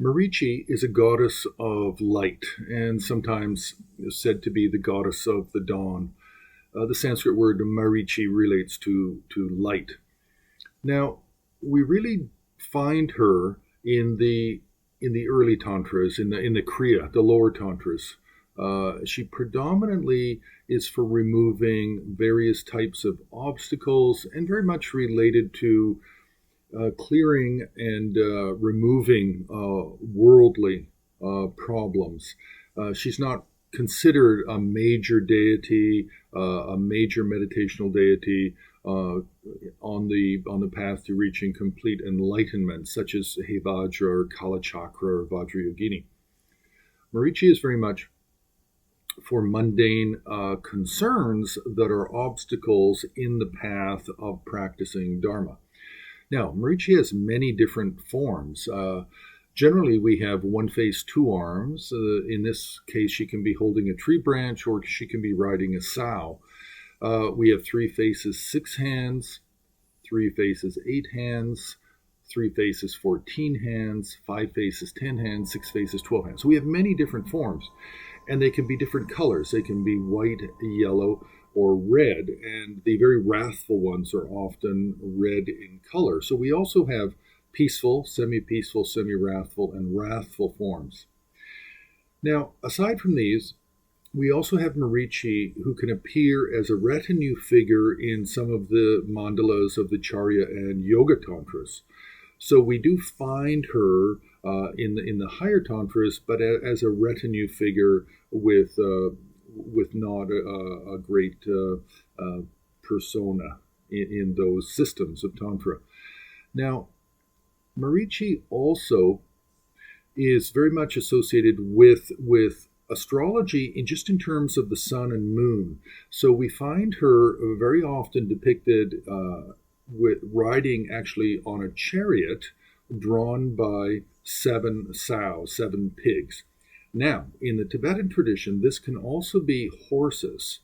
Marichi is a goddess of light and sometimes is said to be the goddess of the dawn. The Sanskrit word Marichi relates to light. Now, we really find her in the early tantras, in the Kriya, the lower tantras. She predominantly is for removing various types of obstacles and very much related to clearing and removing worldly problems. She's not considered a major deity, a major meditational deity on the path to reaching complete enlightenment, such as Hevajra or Kalachakra or Vajrayogini. Marichi is very much for mundane concerns that are obstacles in the path of practicing Dharma. Now, Marichi has many different forms. Generally, we have one face, two arms. In this case, she can be holding a tree branch or she can be riding a sow. We have three faces, 6 hands, three faces, 8 hands, three faces, 14 hands, 5 faces, 10 hands, 6 faces, 12 hands. So we have many different forms, and they can be different colors. They can be white, yellow, or red, and the very wrathful ones are often red in color. So we also have peaceful, semi-peaceful, semi-wrathful, and wrathful forms. Now, aside from these, we also have Marichi, who can appear as a retinue figure in some of the mandalas of the Charya and Yoga Tantras. So we do find her in the higher tantras, but as a retinue figure with not a great persona in those systems of tantra. Now, Marichi also is very much associated with astrology in terms of the sun and moon. So we find her very often depicted with riding actually on a chariot drawn by 7 sows, 7 pigs. Now, in the Tibetan tradition, this can also be horses,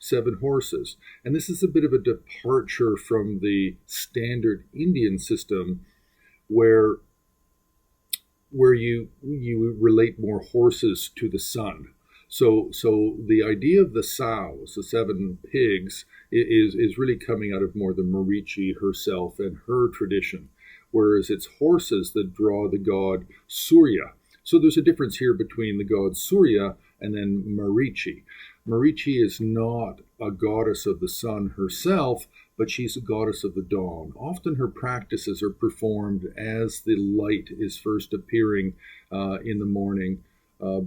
7 horses. And this is a bit of a departure from the standard Indian system where you relate more horses to the sun. So the idea of the sows, the 7 pigs, is really coming out of more the Marichi herself and her tradition, whereas it's horses that draw the god Surya. So there's a difference here between the god Surya and then Marichi. Marichi is not a goddess of the sun herself, but she's a goddess of the dawn. Often her practices are performed as the light is first appearing in the morning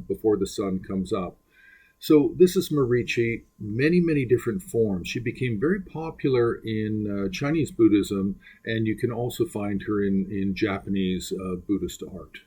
before the sun comes up. So this is Marichi, many, many different forms. She became very popular in Chinese Buddhism, and you can also find her in Japanese Buddhist art.